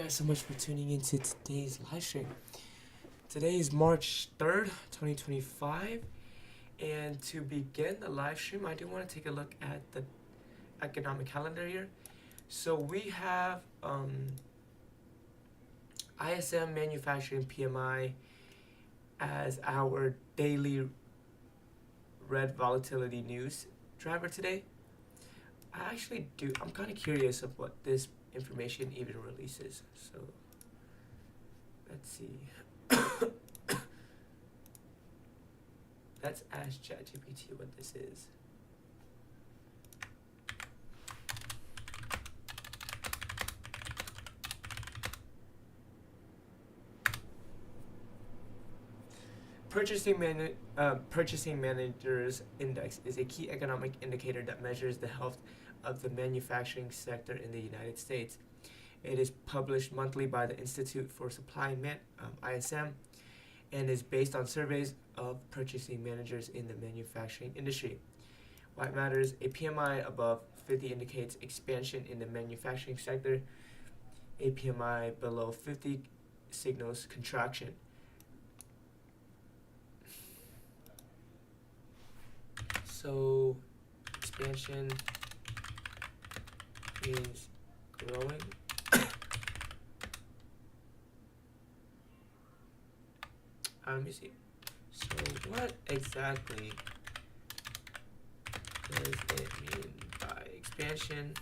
guys so much for tuning into today's live stream. Today is March 3rd, 2025, and to begin the live stream, I do want to take a look at the economic calendar here. So we have ISM manufacturing PMI as our daily red volatility news driver today. I'm kind of curious of what this information even releases. So let's see. Let's ask ChatGPT what this is. Purchasing Managers Index is a key economic indicator that measures the health of the manufacturing sector in the United States. It is published monthly by the Institute for Supply and ISM, and is based on surveys of purchasing managers in the manufacturing industry. Why it matters: a PMI above 50 indicates expansion in the manufacturing sector. A PMI below 50 signals contraction. So expansion means growing. Let me see. So what exactly does it mean by expansion?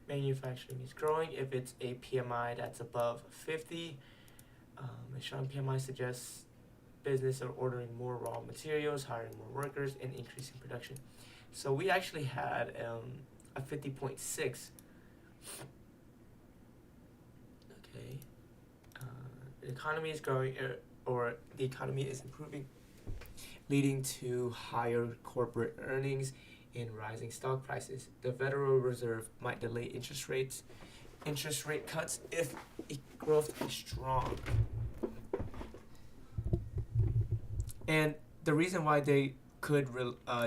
Manufacturing is growing if it's a PMI that's above 50. A strong PMI suggests business are ordering more raw materials, hiring more workers, and increasing production. So we actually had a 50.6. Okay. The economy is growing, or the economy is improving, leading to higher corporate earnings and rising stock prices. The Federal Reserve might delay interest rate cuts if growth is strong. And the reason why they could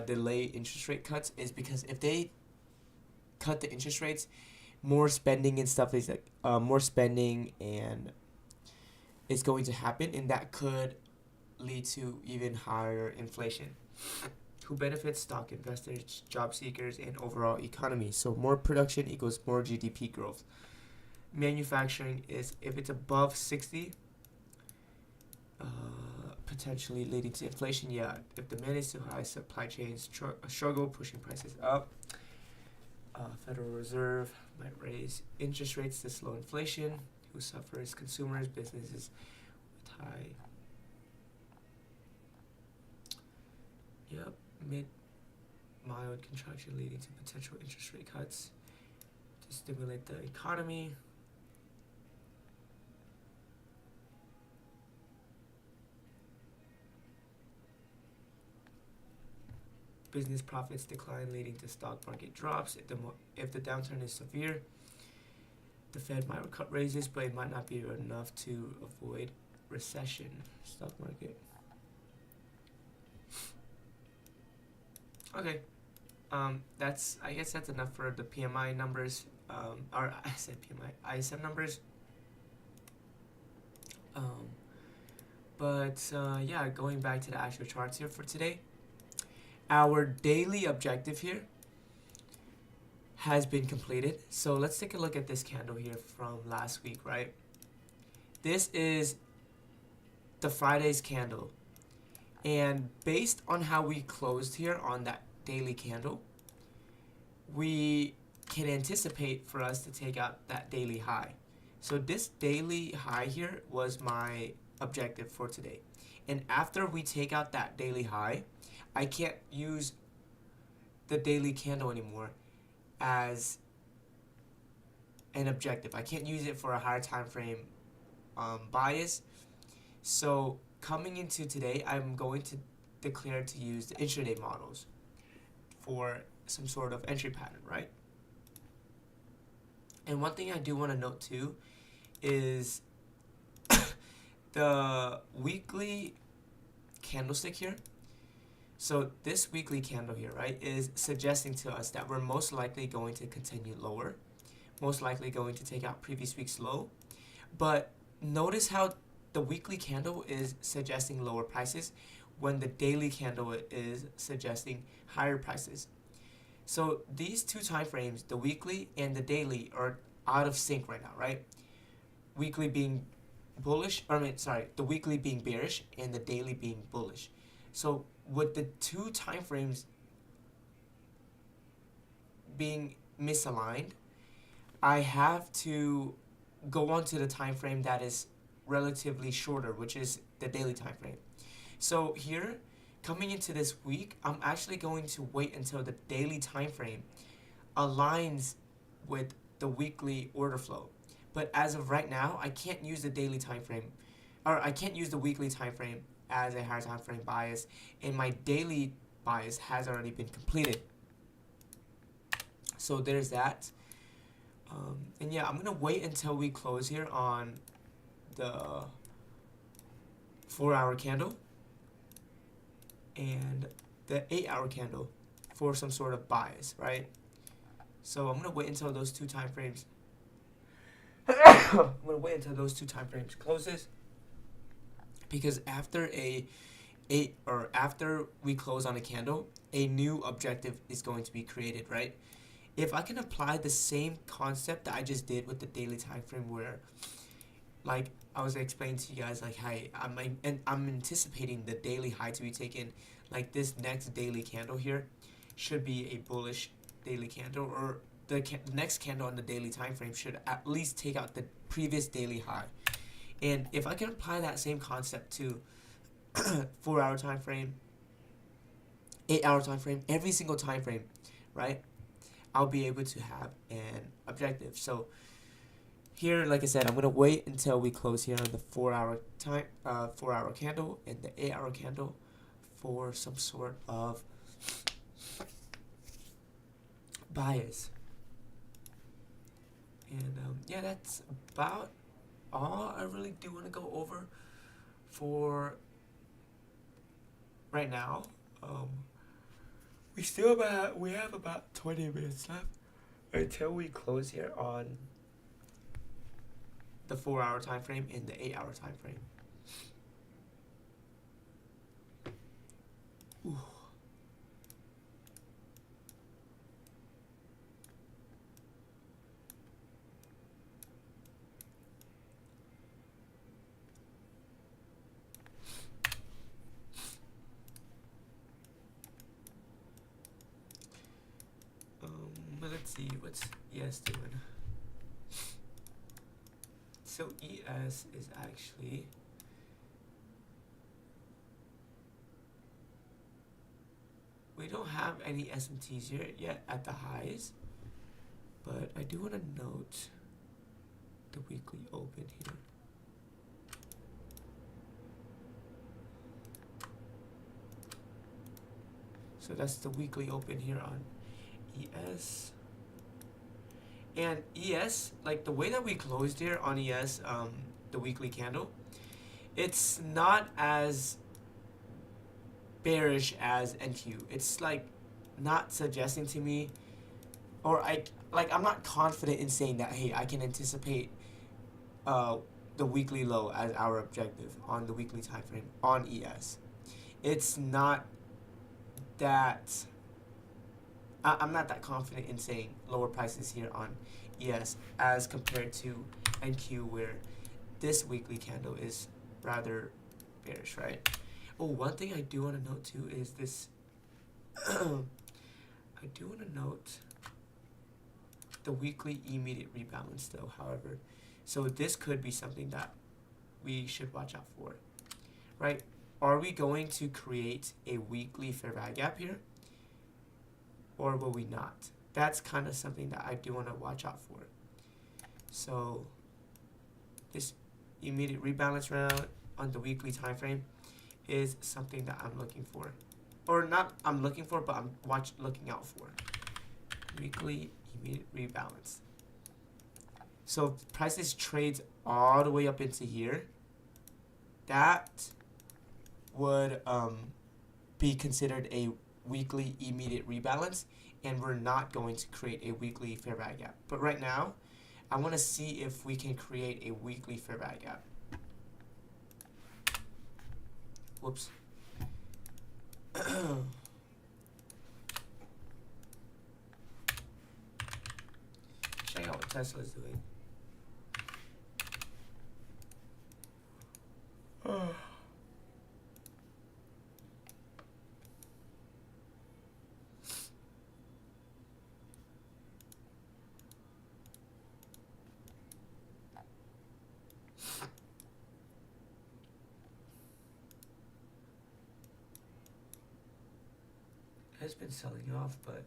delay interest rate cuts is because if they cut the interest rates, more spending and stuff is more spending and it's going to happen, and that could lead to even higher inflation. Who benefits? Stock investors, job seekers, and overall economy. So more production equals more GDP growth. Manufacturing is, if it's above 60, potentially leading to inflation. Yeah, if demand is too high, supply chains struggle, pushing prices up. Federal Reserve might raise interest rates to slow inflation. Who suffers? Consumers, businesses with high. Yep. Mild contraction leading to potential interest rate cuts to stimulate the economy. Business profits decline leading to stock market drops. If the downturn is severe, the Fed might cut raises, but it might not be enough to avoid recession. Stock market. Okay, I guess that's enough for the PMI numbers, or I said PMI, ISM numbers. Yeah, going back to the actual charts here for today, our daily objective here has been completed. So let's take a look at this candle here from last week, right? This is the Friday's candle. And based on how we closed here on that daily candle, we can anticipate for us to take out that daily high. So this daily high here was my objective for today. And after we take out that daily high, I can't use the daily candle anymore as an objective. I can't use it for a higher time frame bias. So coming into today, I'm going to declare to use the intraday models for some sort of entry pattern, right? And one thing I do want to note too is the weekly candlestick here. So this weekly candle here, right, is suggesting to us that we're most likely going to continue lower, most likely going to take out previous week's low. But notice how the weekly candle is suggesting lower prices when the daily candle is suggesting higher prices. So these two time frames, the weekly and the daily, are out of sync right now, right? Weekly being bullish, the weekly being bearish and the daily being bullish. So with the two time frames being misaligned, I have to go on to the time frame that is relatively shorter, which is the daily time frame. So here, coming into this week, I'm actually going to wait until the daily time frame aligns with the weekly order flow. But as of right now, I can't use the daily time frame, or I can't use the weekly time frame as a higher time frame bias, and my daily bias has already been completed. So there's that. And yeah, I'm gonna wait until we close here on the 4-hour candle and the 8-hour candle for some sort of bias, right? So I'm gonna wait until those two time frames. I'm gonna wait until those two time frames closes, because after after we close on a candle, a new objective is going to be created, right? If I can apply the same concept that I just did with the daily time frame, where like I was explaining to you guys, like, hey, I'm anticipating the daily high to be taken, like this next daily candle here should be a bullish daily candle, or the next candle on the daily time frame should at least take out the previous daily high. And if I can apply that same concept to 4-hour time frame, 8-hour time frame, every single time frame, right, I'll be able to have an objective. So here, like I said, I'm gonna wait until we close here on the 4-hour candle and the 8-hour candle for some sort of bias. And yeah, that's about all I really do want to go over for right now. We have about 20 minutes left until we close here on the 4-hour time frame and the 8-hour time frame. Ooh. Let's see what's ES doing. So ES is actually we don't have any SMTs here yet at the highs, but I do want to note the weekly open here. So that's the weekly open here on ES. And ES, like the way that we closed here on ES, the weekly candle, it's not as bearish as NQ. It's like not suggesting to me, or I'm not confident in saying that, hey, I can anticipate the weekly low as our objective on the weekly time frame on ES. It's not that I'm not that confident in saying lower prices here on ES as compared to NQ, where this weekly candle is rather bearish, right? Oh, one thing I do want to note too is this. I do want to note the weekly immediate rebalance though, however. So this could be something that we should watch out for, right? Are we going to create a weekly fair value gap here? Or will we not? That's kind of something that I do want to watch out for. So this immediate rebalance round on the weekly time frame is something that I'm looking for, or not I'm looking for, but I'm looking out for. Weekly immediate rebalance. So prices trades all the way up into here. That would be considered a weekly immediate rebalance, and we're not going to create a weekly fair value gap. But right now, I want to see if we can create a weekly fair value gap. Whoops. Check out what Tesla is doing. It's been selling off, but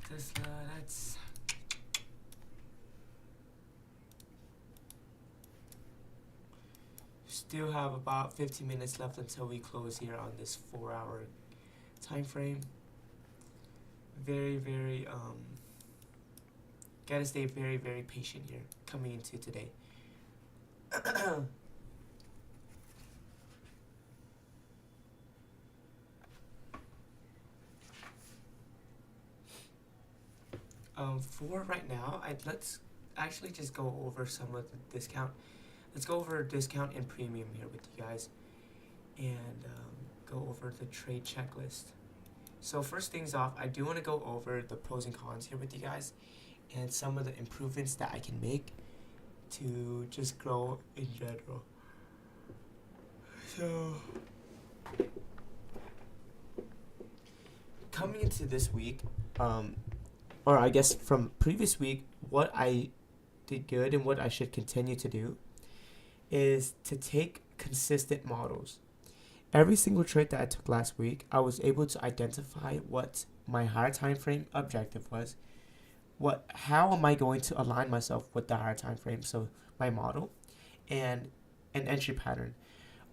Tesla, that's still have about 15 minutes left until we close here on this 4-hour time frame. Very gotta stay very patient here coming into today. For right now, let's actually just go over some of the discount. Let's go over discount and premium here with you guys, and go over the trade checklist. So first things off, I do want to go over the pros and cons here with you guys, and some of the improvements that I can make to just grow in general. So coming into this week, or I guess from previous week, what I did good and what I should continue to do is to take consistent models. Every single trade that I took last week, I was able to identify what my higher time frame objective was. How am I going to align myself with the higher time frame? So my model and an entry pattern.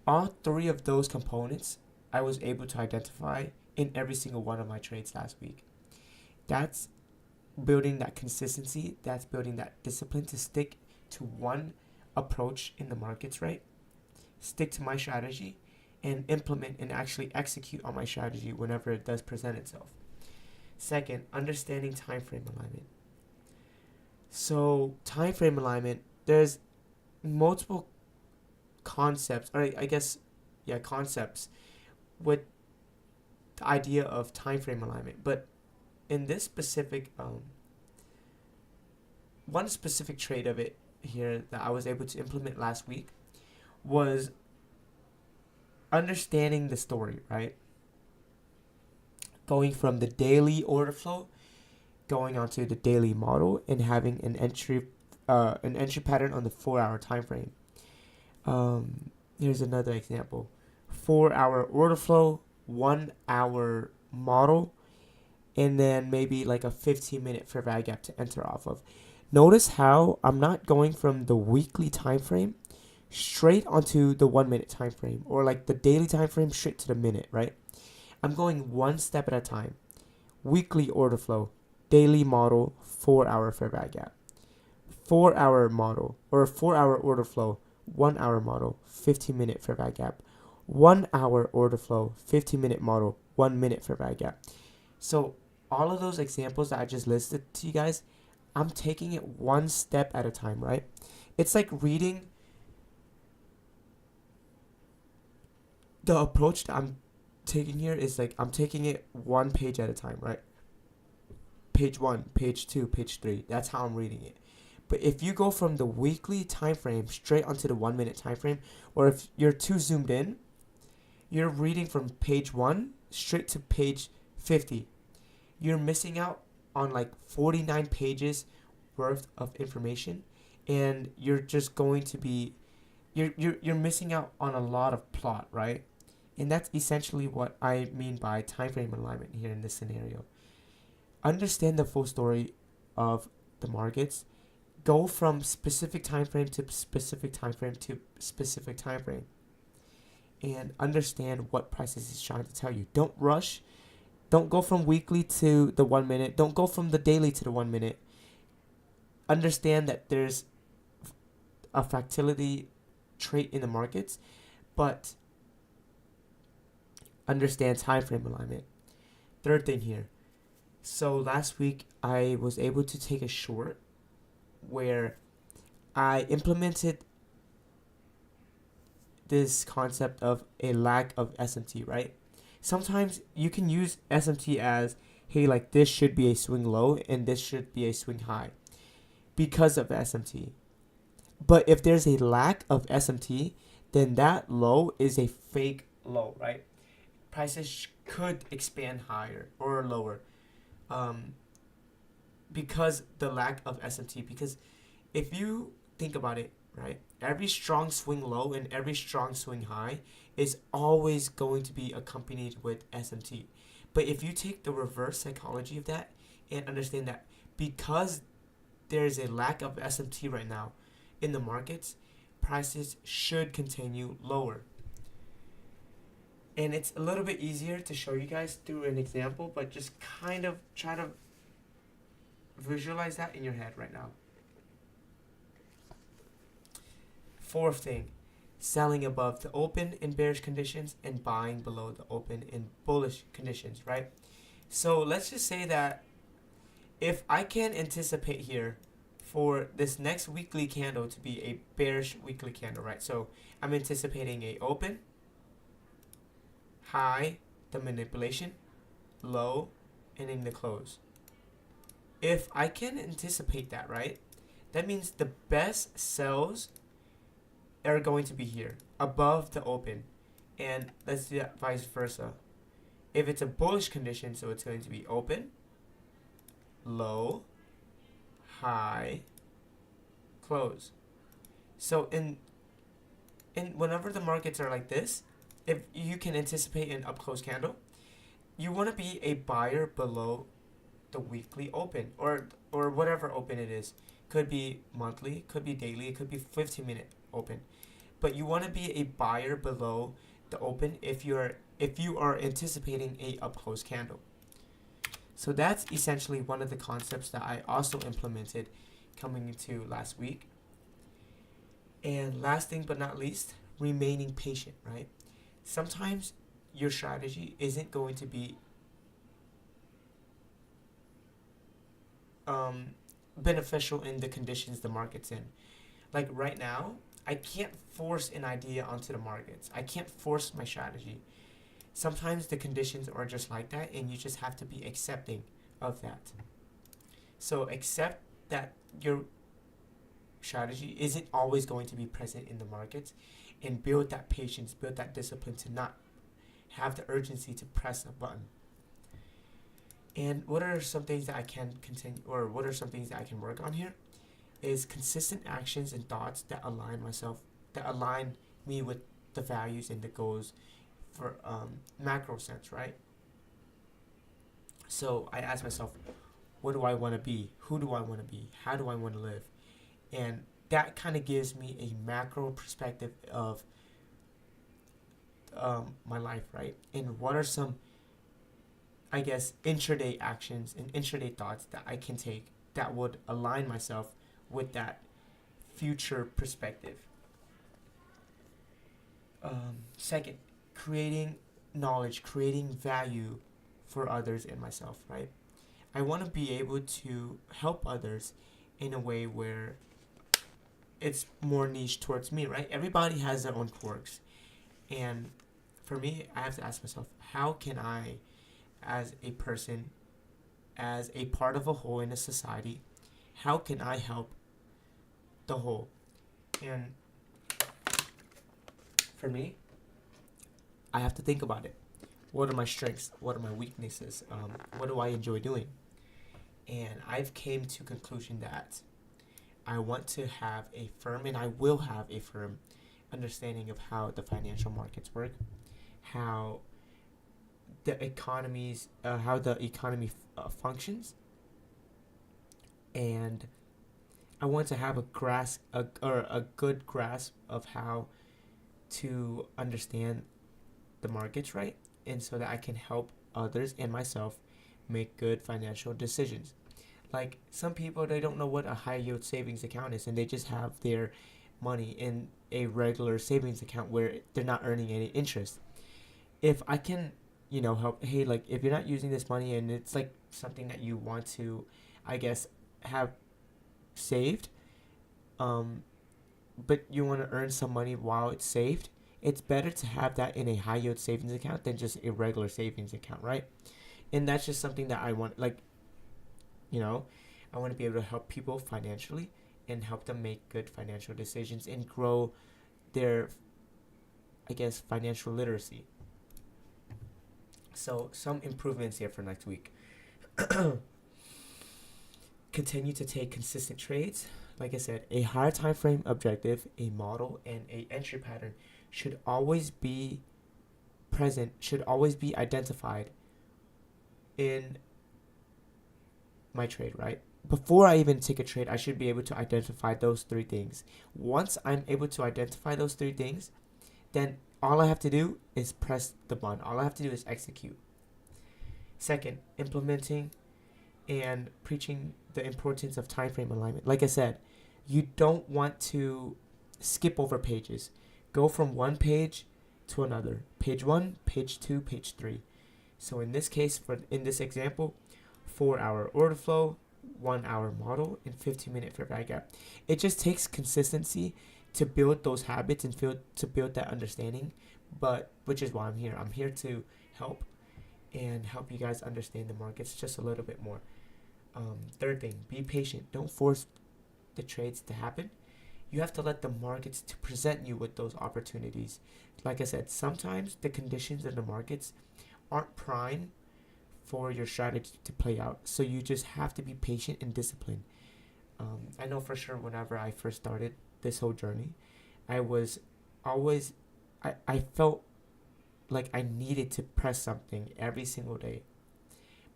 All three of those components I was able to identify in every single one of my trades last week. That's building that consistency, that's building that discipline to stick to one approach in the markets, right? Stick to my strategy and implement and actually execute on my strategy whenever it does present itself. Second, understanding time frame alignment. So time frame alignment, there's multiple concepts, or I guess, concepts with the idea of time frame alignment, but in this specific, one specific trade of it here that I was able to implement last week was understanding the story, right? Going from the daily order flow, going onto the daily model, and having an entry pattern on the 4-hour time frame. Here's another example: 4-hour order flow, 1-hour model, and then maybe like a 15-minute fair value gap to enter off of. Notice how I'm not going from the weekly time frame straight onto the 1-minute time frame, or like the daily time frame straight to the minute, right? I'm going one step at a time. Weekly order flow, daily model, 4-hour fair value gap. 4-hour model, or 4-hour order flow, 1-hour model, 15-minute fair value gap. 1-hour order flow, 15-minute model, 1-minute fair value gap. So all of those examples that I just listed to you guys, I'm taking it one step at a time, right? It's like reading. The approach that I'm taking here is like I'm taking it one page at a time, right? Page 1, page 2, page 3. That's how I'm reading it. But if you go from the weekly time frame straight onto the 1 minute time frame, or if you're too zoomed in, you're reading from page 1 straight to page 50. You're missing out on like 49 pages worth of information, and you're just going to be you're missing out on a lot of plot, right? And that's essentially what I mean by time frame alignment here in this scenario. Understand the full story of the markets. Go from specific time frame to specific time frame to specific time frame, and understand what prices is trying to tell you. Don't rush. Don't go from weekly to the 1 minute. Don't go from the daily to the 1 minute. Understand that there's a fractality trait in the markets, but understand time frame alignment. Third thing here. So last week I was able to take a short where I implemented this concept of a lack of SMT, right? Sometimes you can use SMT as, hey, like this should be a swing low and this should be a swing high because of SMT. But if there's a lack of SMT, then that low is a fake low, right? Prices could expand higher or lower because the lack of SMT. Because if you think about it, right, every strong swing low and every strong swing high is always going to be accompanied with SMT. But if you take the reverse psychology of that and understand that because there's a lack of SMT right now in the markets, prices should continue lower. And it's a little bit easier to show you guys through an example, but just kind of try to visualize that in your head right now. Fourth thing, selling above the open in bearish conditions and buying below the open in bullish conditions, right? So let's just say that if I can anticipate here for this next weekly candle to be a bearish weekly candle, right? So I'm anticipating a open, high, the manipulation, low, and in the close. If I can anticipate that, right, that means the best sells are going to be here, above the open. And let's do that vice versa. If it's a bullish condition, so it's going to be open, low, high, close. So in whenever the markets are like this, if you can anticipate an up close candle, you want to be a buyer below the weekly open or whatever open it is. Could be monthly, could be daily, it could be 15-minute open. But you want to be a buyer below the open if you are anticipating a up close candle. So that's essentially one of the concepts that I also implemented coming into last week. And last thing but not least, remaining patient, right? Sometimes your strategy isn't going to be beneficial in the conditions the market's in. Like right now, I can't force an idea onto the markets. I can't force my strategy. Sometimes the conditions are just like that, and you just have to be accepting of that. So accept that your strategy isn't always going to be present in the markets, and build that patience, build that discipline to not have the urgency to press a button. And what are some things that I can continue, or what are some things that I can work on here? Is consistent actions and thoughts that align me with the values and the goals for macro sense, right? So I ask myself, what do I want to be? Who do I want to be? How do I want to live? And that kind of gives me a macro perspective of my life, right? And what are some, I guess, intraday actions and intraday thoughts that I can take that would align myself with that future perspective. Second, creating knowledge, creating value for others and myself, right? I want to be able to help others in a way where it's more niche towards me, right? Everybody has their own quirks. And for me, I have to ask myself, how can I, as a person, as a part of a whole in a society, how can I help the whole. And for me, I have to think about it. What are my strengths? What are my weaknesses? What do I enjoy doing? And I've came to conclusion that I want to have a firm, and I will have a firm understanding of how the financial markets work, how the economy functions, and I want to have a good grasp of how to understand the markets, right? And so that I can help others and myself make good financial decisions. Like some people, they don't know what a high yield savings account is, and they just have their money in a regular savings account where they're not earning any interest. If I can, help, hey, like if you're not using this money and it's like something that you want to, I guess, have saved, but you want to earn some money while it's saved, it's better to have that in a high yield savings account than just a regular savings account, right? And that's just something that I want, I want to be able to help people financially and help them make good financial decisions and grow their, I guess, financial literacy. So some improvements here for next week. Continue to take consistent trades. Like I said, a higher time frame objective, a model, and a entry pattern should always be present, should always be identified in my trade, right? Before I even take a trade, I should be able to identify those three things. Once I'm able to identify those three things, then all I have to do is press the button. All I have to do is execute. Second, implementing and preaching the importance of time frame alignment. Like I said, you don't want to skip over pages. Go from one page to another. Page 1, page 2, page 3. So in this case, in this example, 4-hour order flow, 1-hour model, and 15-minute fair value gap. It just takes consistency to build those habits and to build that understanding, which is why I'm here. I'm here to help you guys understand the markets just a little bit more. Third thing, be patient. Don't force the trades to happen. You have to let the markets to present you with those opportunities. Like I said, sometimes the conditions in the markets aren't prime for your strategy to play out. So you just have to be patient and disciplined. I know for sure whenever I first started this whole journey, I felt like I needed to press something every single day.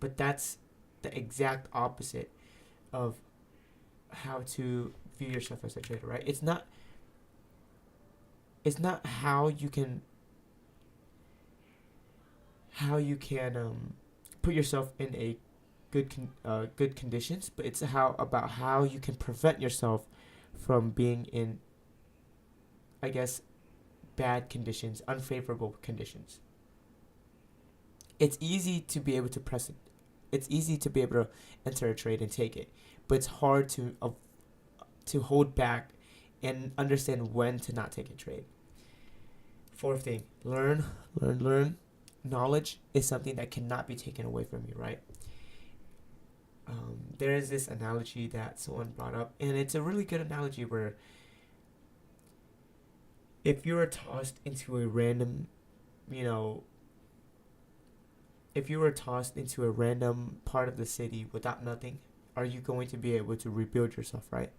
But that's the exact opposite of how to view yourself as a trader, right? It's not how you can put yourself in a good conditions, but it's about how you can prevent yourself from being in, I guess, bad conditions, unfavorable conditions. It's easy to be able to press it. It's easy to be able to enter a trade and take it, but it's hard to hold back and understand when to not take a trade. Fourth thing, learn. Knowledge is something that cannot be taken away from you, right? There is this analogy that someone brought up, and it's a really good analogy where if you were tossed into a random, if you were tossed into a random part of the city without nothing, are you going to be able to rebuild yourself, right?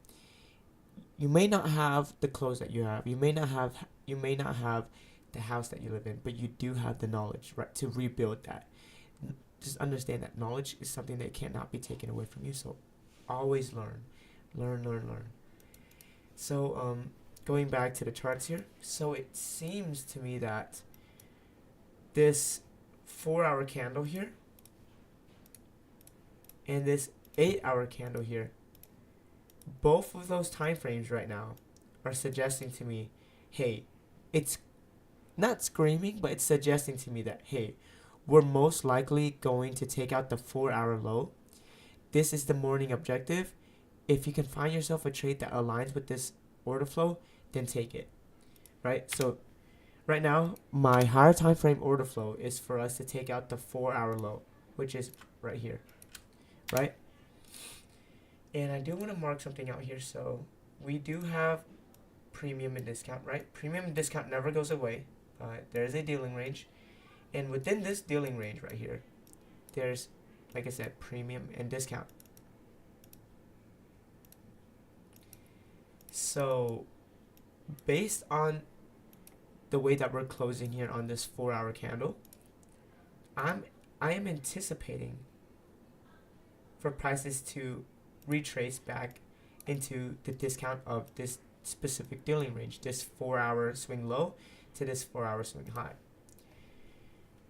You may not have the clothes that you have. You may not have the house that you live in, but you do have the knowledge, right, to rebuild that. Just understand that knowledge is something that cannot be taken away from you. So always learn. So going back to the charts here. So it seems to me that this 4-hour candle here and this 8-hour candle here, both of those time frames right now are suggesting to me, hey, it's not screaming, but it's suggesting to me that, hey, we're most likely going to take out the 4-hour low. This is the morning objective. If you can find yourself a trade that aligns with this order flow, then take it, right? So right now, my higher time frame order flow is for us to take out the 4-hour low, which is right here, right? And I do want to mark something out here. So we do have premium and discount, right? Premium and discount never goes away. There is a dealing range, and within this dealing range right here, there's, like I said, premium and discount. So based on the way that we're closing here on this 4-hour candle, I am anticipating for prices to retrace back into the discount of this specific dealing range, this 4-hour swing low to this 4-hour swing high.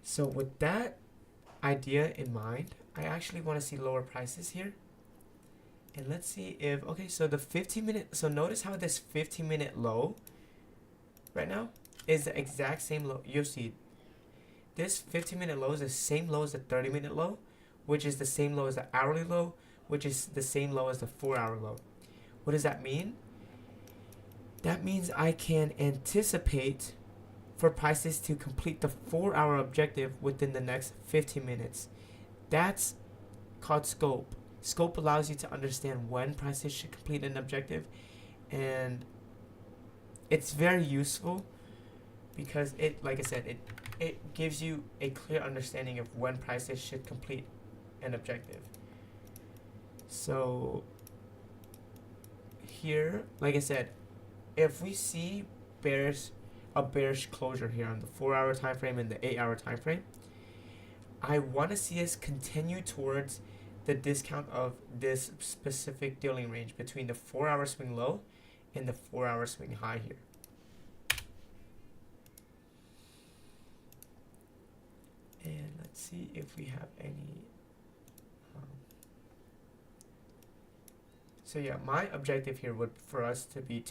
So with that idea in mind, I actually want to see lower prices here. And let's see if, okay, so the 15-minute, so notice how this 15-minute low right now is the exact same low. You'll see this 15-minute low is the same low as the 30-minute low, which is the same low as the hourly low, which is the same low as the 4-hour low. What does that mean? That means I can anticipate for prices to complete the 4-hour objective within the next 15 minutes. That's called scope. Scope allows you to understand when prices should complete an objective, and it's very useful because it, like I said, it gives you a clear understanding of when prices should complete an objective. So here, like I said, if we see a bearish closure here on the 4-hour time frame and the 8-hour time frame, I want to see us continue towards the discount of this specific dealing range between the 4-hour swing low and the 4-hour swing high here. And let's see if we have any. So yeah, my objective here would for us to be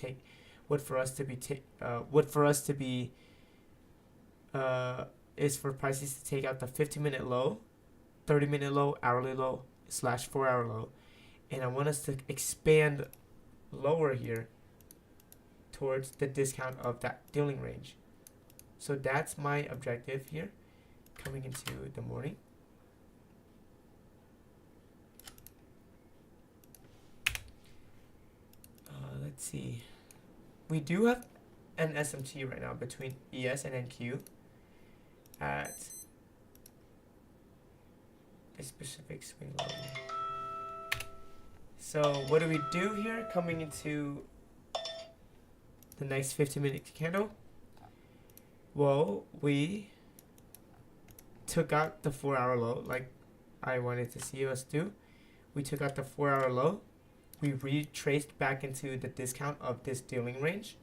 is for prices to take out the 15-minute low, 30-minute low, hourly low / 4-hour low, and I want us to expand lower here towards the discount of that dealing range. So that's my objective here coming into the morning. Let's see. We do have an SMT right now between ES and NQ at a specific swing low. So what do we do here coming into the next 15-minute candle? Well, we took out the 4-hour low like I wanted to see us do. We took out the 4-hour low. We retraced back into the discount of this dealing range.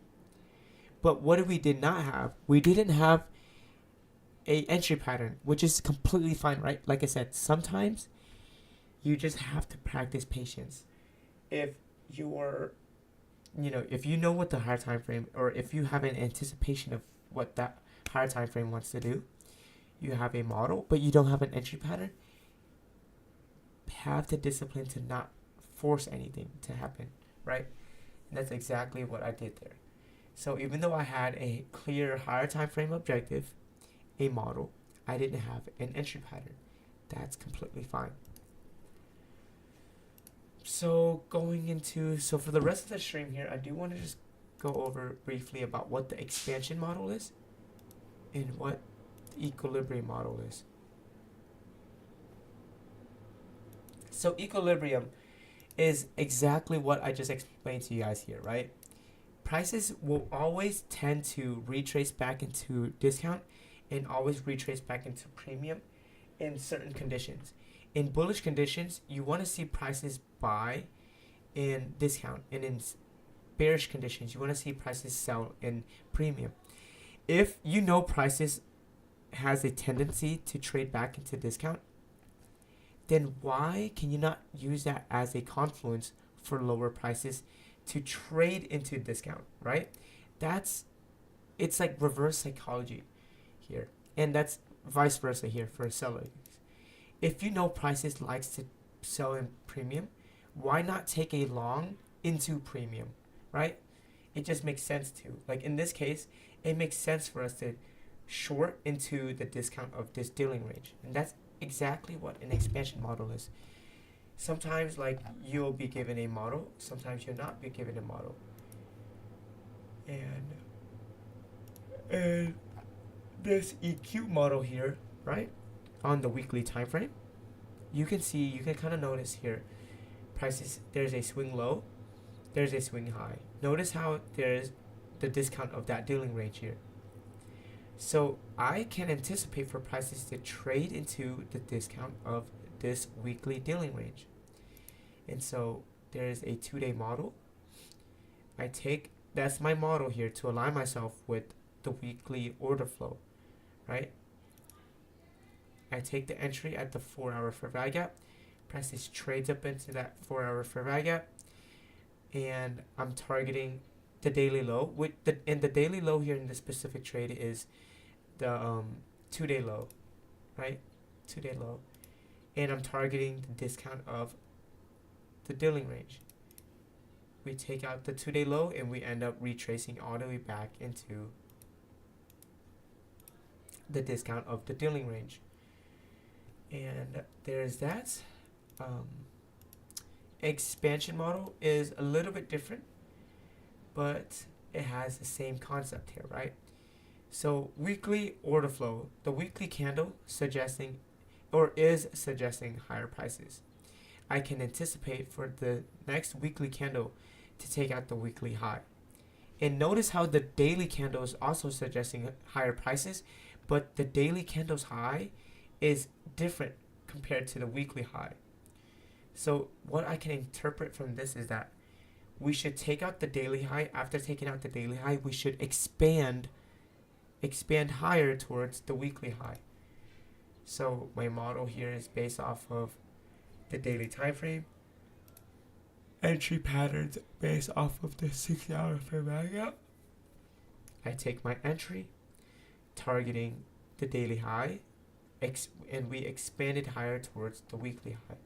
But what we did not have, we didn't have a entry pattern, which is completely fine, right? Like I said, sometimes you just have to practice patience. If you are, if you know what the higher time frame, or if you have an anticipation of what that higher time frame wants to do, you have a model, but you don't have an entry pattern, have the discipline to not force anything to happen, right? And that's exactly what I did there. So even though I had a clear higher time frame objective, a model, I didn't have an entry pattern. That's completely fine. So so for the rest of the stream here, I do want to just go over briefly about what the expansion model is and what the equilibrium model is. So equilibrium is exactly what I just explained to you guys here, right? Prices will always tend to retrace back into discount and always retrace back into premium in certain conditions. In bullish conditions, you want to see prices buy in discount, and in bearish conditions, you want to see prices sell in premium. If you know prices has a tendency to trade back into discount, then why can you not use that as a confluence for lower prices to trade into discount, right? It's like reverse psychology here, and that's vice versa here for sellers. If you know prices likes to sell in premium, why not take a long into premium, right? It just makes sense to. Like in this case, it makes sense for us to short into the discount of this dealing range, and that's exactly what an expansion model is. sometimes like you'll be given a model, sometimes you'll not be given a model. And this EQ model here, right, on the weekly time frame, you can see, you can kind of notice here, prices, there's a swing low, there's a swing high. Notice how there's the discount of that dealing range here. So I can anticipate for prices to trade into the discount of this weekly dealing range. And so there is a 2-day model. I take, that's my model here to align myself with the weekly order flow, right? I take the entry at the 4-hour fair value gap. Prices trades up into that 4-hour fair value gap, and I'm targeting the daily low. And the daily low here in this specific trade is the 2-day low, right? 2-day low, and I'm targeting the discount of the dealing range. We take out the 2-day low and we end up retracing all the way back into the discount of the dealing range. And there's that. Expansion model is a little bit different, but it has the same concept here, right? So weekly order flow, the weekly candle suggesting or is suggesting higher prices. I can anticipate for the next weekly candle to take out the weekly high. And notice how the daily candle is also suggesting higher prices, but the daily candle's high is different compared to the weekly high. So what I can interpret from this is that we should take out the daily high. After taking out the daily high, we should expand higher towards the weekly high. So my model here is based off of the daily time frame, entry patterns based off of the 6-hour fair value gap. I take my entry, targeting the daily high, and we expand it higher towards the weekly high.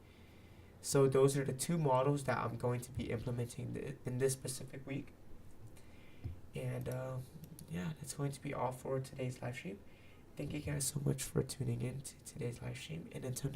So those are the 2 models that I'm going to be implementing in this specific week. And yeah, that's going to be all for today's live stream. Thank you guys so much for tuning in to today's live stream, and until next